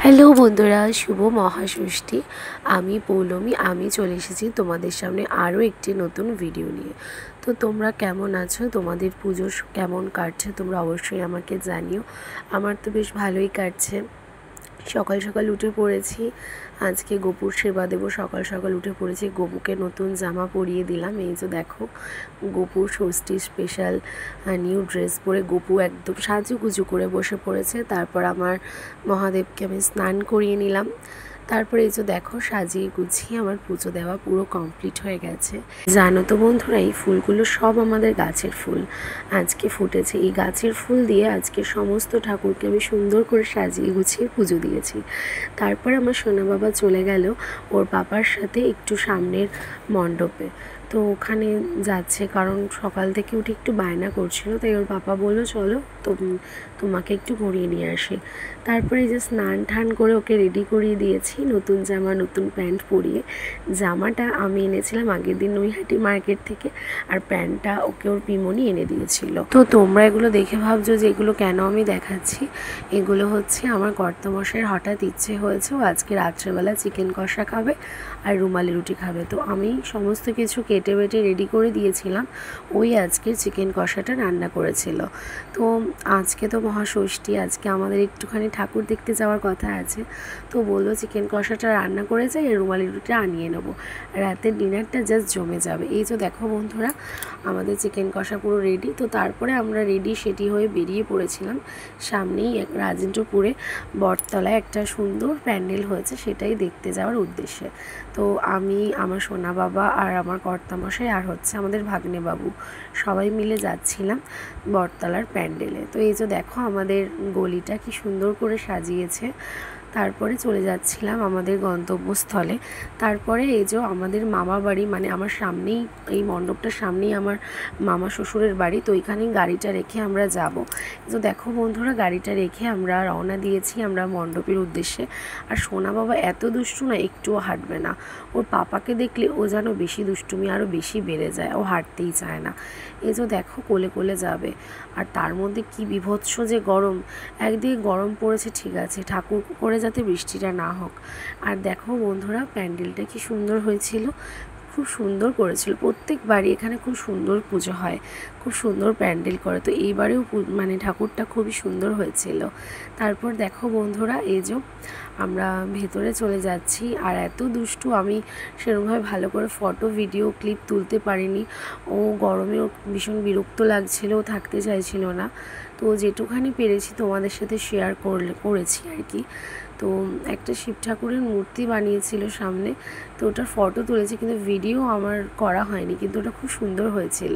Hello বন্ধুরা, শুভ মহাষষ্ঠী। আমি পৌলমী। আমি চলে এসেছি তোমাদের সামনে আরও একটি নতুন ভিডিও নিয়ে। তো তোমরা কেমন আছো? তোমাদের পুজো কেমন কাটছে তোমরা অবশ্যই আমাকে জানিও। আমার তো বেশ ভালোই কাটছে। সকাল সকাল উঠে পড়েছি, আজকে গপুর সেবা দেবো। সকাল সকাল উঠে পড়েছি, গপুকে নতুন জামা পরিয়ে দিলাম। এই যে দেখো, গপুর ষষ্ঠী স্পেশাল নিউ ড্রেস পরে গপু একদম সাজুগুজু করে বসে পড়েছে। তারপর আমার মহাদেবকে আমি স্নান করিয়ে নিলাম। তারপরে এই যে দেখো, সাজিয়ে গুছিয়ে আমার পুজো দেওয়া পুরো কমপ্লিট হয়ে গেছে। জানো তো বন্ধুরা, এই ফুলগুলো সব আমাদের গাছের ফুল, আজকে ফুটেছে। এই গাছের ফুল দিয়ে আজকে সমস্ত ঠাকুরকে আমি সুন্দর করে সাজিয়ে গুছিয়ে পুজো দিয়েছি। তারপর আমার সোনা বাবা চলে গেল ওর বাবার সাথে একটু সামনের মণ্ডপে। তো ওখানে যাচ্ছে, কারণ সকাল থেকে উঠে একটু বায়না করছিল, তাই ওর বাবা বললো চলো তোমাকে একটু ঘুরিয়ে নিয়ে আসি। তারপরে যে স্নান টান করে ওকে রেডি করিয়ে দিয়েছি, নতুন জামা নতুন প্যান্ট পরিয়ে। জামাটা আমি এনেছিলাম আগের দিন নৈহাটি মার্কেট থেকে, আর প্যান্টটা ওকে ওর পিমনি এনে দিয়েছিল। তো তোমরা এগুলো দেখে ভাবছো যে এগুলো কেন আমি দেখাচ্ছি। এগুলো হচ্ছে আমার কর্তামশাইয়ের হঠাৎ ইচ্ছে হয়েছে ও আজকে রাত্রেবেলা চিকেন কষা খাবে আর রুমালি রুটি খাবে। তো আমি সমস্ত কিছু কেটে বেটে রেডি করে দিয়েছিলাম, ওই আজকের চিকেন কষাটা রান্না করেছিল। তো আজকে তো মহাষষ্ঠী, আজকে আমাদের একটুখানি ঠাকুর দেখতে যাওয়ার কথা আছে। তো বললো চিকেন কষাটা রান্না করে যাই আর রুমালি রুটিটা আনিয়ে নেবো, রাতের ডিনারটা জাস্ট জমে যাবে। এই যে দেখো বন্ধুরা, আমাদের চিকেন কষা পুরো রেডি। তো তারপরে আমরা রেডি সেটি হয়ে বেরিয়ে পড়েছিলাম। সামনেই রাজেন্দ্রপুরে বটতলায় একটা সুন্দর প্যান্ডেল হয়েছে, সেটাই দেখতে যাওয়ার উদ্দেশ্যে। তো আমি, আমার সোনা বাবা আর আমার কর্তামশাই আর হচ্ছে আমাদের ভাগ্নে বাবু সবাই মিলে যাচ্ছিলাম বটতলার প্যান্ডেলে। তো এই যে দেখো, আমাদের গলিটা কি সুন্দর করে সাজিয়েছে। তারপরে চলে যাচ্ছিলাম আমাদের গন্তব্যস্থলে। তারপরে এই যে আমাদের মামা বাড়ি, মানে আমার সামনেই, এই মণ্ডপটার সামনেই আমার মামা শ্বশুরের বাড়ি। তো ওইখানেই গাড়িটা রেখে আমরা যাব। তো দেখো বন্ধুরা, গাড়িটা রেখে আমরা রওনা দিয়েছি আমরা মণ্ডপের উদ্দেশ্যে। আর সোনা বাবা এত দুষ্টু না, একটুও হাঁটবে না। ওর পাপাকে দেখলে ও যেন বেশি দুষ্টুমি আরও বেশি বেড়ে যায়, ও হাঁটতেই চায় না। এই যে দেখো, কোলে কোলে যাবে। আর তার মধ্যে কি বিভৎস যে গরম। একদিকে গরম পড়েছে ঠিক আছে, ঠাকুর করে যাতে বৃষ্টিটা না হোক। আর দেখো বন্ধুরা, প্যান্ডেলটা কি সুন্দর হয়েছিল, খুব সুন্দর করেছিল। প্রত্যেকবারই এখানে খুব সুন্দর পুজো হয়, খুব সুন্দর প্যান্ডেল করে। তো এইবারেও মানে ঠাকুরটা খুবই সুন্দর হয়েছিল। তারপর দেখো বন্ধুরা, এই যে আমরা ভেতরে চলে যাচ্ছি। আর এত দুষ্টু, আমি সেরকমভাবে ভালো করে ফটো ভিডিও ক্লিপ তুলতে পারিনি। ও গরমেও ভীষণ বিরক্ত লাগছিল, ও থাকতে চাইছিল না। তো যেটুখানি পেরেছি তোমাদের সাথে শেয়ার করেছি আর কি। তো একটা শিব ঠাকুরের মূর্তি বানিয়েছিল সামনে, তো ওটার ফটো তুলেছি, কিন্তু ভিডিও আমার করা হয়নি, কিন্তু ওটা খুব সুন্দর হয়েছিল।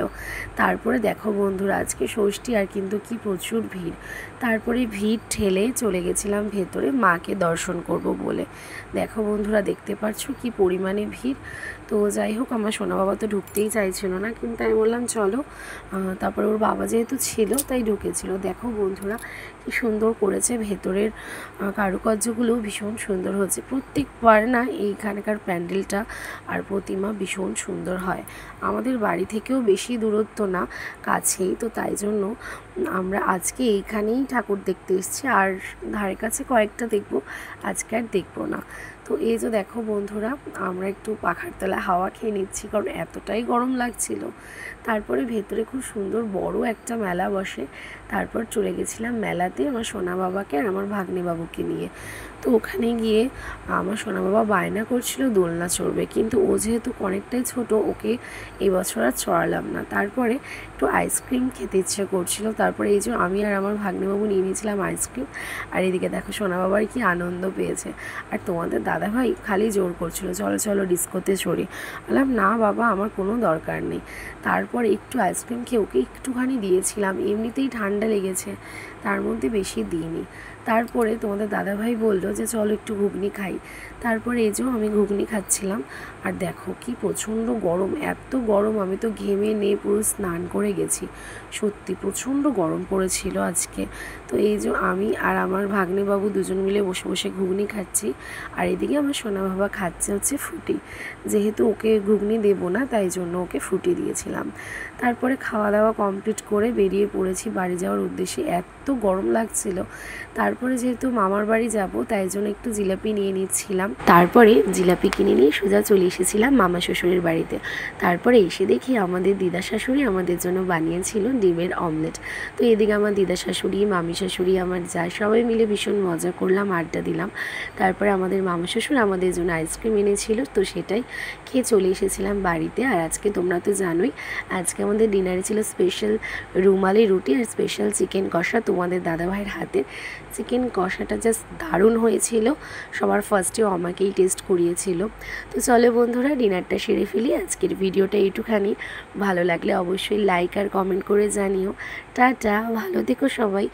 তারপরে দেখো বন্ধুরা, আজকে ষষ্ঠী, আর কিন্তু কি প্রচুর ভিড়। তারপরে ভিড় ঠেলে চলে গেছিলাম ভেতরে মাকে দর্শন করব বলে। দেখো বন্ধুরা, দেখতে পাচ্ছ কি পরিমাণে ভিড়। তো যাই হোক, আমার সোনা বাবা তো ঢুকতেই চাইছিল না, কিন্তু আমি বললাম চলো। তারপরে ওর বাবা যেহেতু ছিল তাই ঢুকেছিল। দেখো বন্ধুরা, কি সুন্দর করেছে, ভেতরের কারুকার্যগুলো ভীষণ সুন্দর হচ্ছে। প্রত্যেকবার না এইখানকার প্যান্ডেলটা আর প্রতিমা ভীষণ সুন্দর হয়। আমাদের বাড়ি থেকেও বেশি দূরত্ব না, কাছেই। তো তাই জন্য আমরা আজকে এইখানেই ঠাকুর দেখতে এসেছি, আর ধারে কাছে কয়েকটা দেখব, আজকে আর দেখবো না। তো এই যে দেখো বন্ধুরা, আমরা একটু পাখার তলায় হাওয়া খেয়ে নিচ্ছি, কারণ এতটাই গরম লাগছিল। তারপরে ভেতরে খুব সুন্দর বড় একটা মেলা বসে। তারপর চলে গেছিলাম মেলাতে আমার সোনা বাবাকে আর আমার ভাগ্নে বাবুকে নিয়ে। তো ওখানে গিয়ে আমার সোনা বাবা বায়না করছিল দোলনা চড়বে, কিন্তু ও যেহেতু অনেকটাই ছোট, ওকে এবছর আর চড়ালাম না। তারপরে একটু আইসক্রিম খেতে ইচ্ছে করছিল। তারপরে এই যে আমি আর আমার ভাগ্নেবাবু নিয়ে নিয়েছিলাম আইসক্রিম। আর এদিকে দেখো সোনা বাবার কি আনন্দ পেয়েছে। আর তোমাদের দাদাভাই খালি জোর করছিল চলো চলো ডিস্কোতে চড়ি। বললাম না বাবা, আমার কোনো দরকার নেই। তারপর একটু আইসক্রিম খেয়ে ওকে একটুখানি দিয়েছিলাম, এমনিতেই ঠান্ডা লেগেছে, তার মধ্যে বেশি দিইনি। তারপরে তোমাদের দাদাভাই বললো যে চলো একটু ঘুগনি খাই। তারপরে এই যে আমি ঘুগনি খাচ্ছিলাম। আর দেখো কি প্রচণ্ড গরম, এত গরম, আমি তো ঘেমে নিয়ে পুরো স্নান করে গেছি। সত্যি প্রচণ্ড গরম পড়েছিল আজকে। তো এই যে আমি আর আমার ভাগ্নেবাবু দুজন মিলে বসে বসে ঘুগনি খাচ্ছি। আর এদিকে আমার সোনা বাবা খাচ্ছে হচ্ছে ফ্রুটি, যেহেতু ওকে ঘুগনি দেবো না তাই জন্য ওকে ফ্রুটি দিয়েছিলাম। তারপরে খাওয়া দাওয়া কমপ্লিট করে বেরিয়ে পড়েছি বাড়ি যাওয়ার উদ্দেশ্যে। এত গরম লাগছিল, তারপরে যেহেতু মামার বাড়ি যাব তাই জন্য একটু জিলাপি নিয়ে নিচ্ছিলাম। তারপরে জিলাপি কিনে নিয়ে সোজা চলে এসেছিলাম মামা শ্বশুরের বাড়িতে। তারপরে এসে দেখি আমাদের দিদা শাশুড়ি আমাদের জন্য বানিয়েছিল ডিমের অমলেট। তো এদিকে আমার দিদা শাশুড়ি, মামি শাশুড়ি, আমার যা সবাই মিলে ভীষণ মজা করলাম, আড্ডা দিলাম। তারপরে আমাদের মামা শ্বশুর আমাদের জন্য আইসক্রিম এনেছিল, তো সেটাই খেয়ে চলে এসেছিলাম বাড়িতে। আর আজকে তোমরা তো জানোই আজকে আমাদের ডিনারে ছিল স্পেশাল রুমালি রুটি আর স্পেশাল চিকেন কষা। তোমাদের দাদাভাইয়ের হাতে চিকেন কষাটা জাস্ট দারুণ হয়েছিল, সবার ফার্স্টেও আমাকেই টেস্ট করিয়েছিল। তো চলো বন্ধুরা ডিনারটা সেরে ফেলি। আজকের ভিডিওটা এইটুখানি, ভালো লাগলে অবশ্যই লাইক আর কমেন্ট করে জানিও। টাটা, ভালো থেকো সবাই।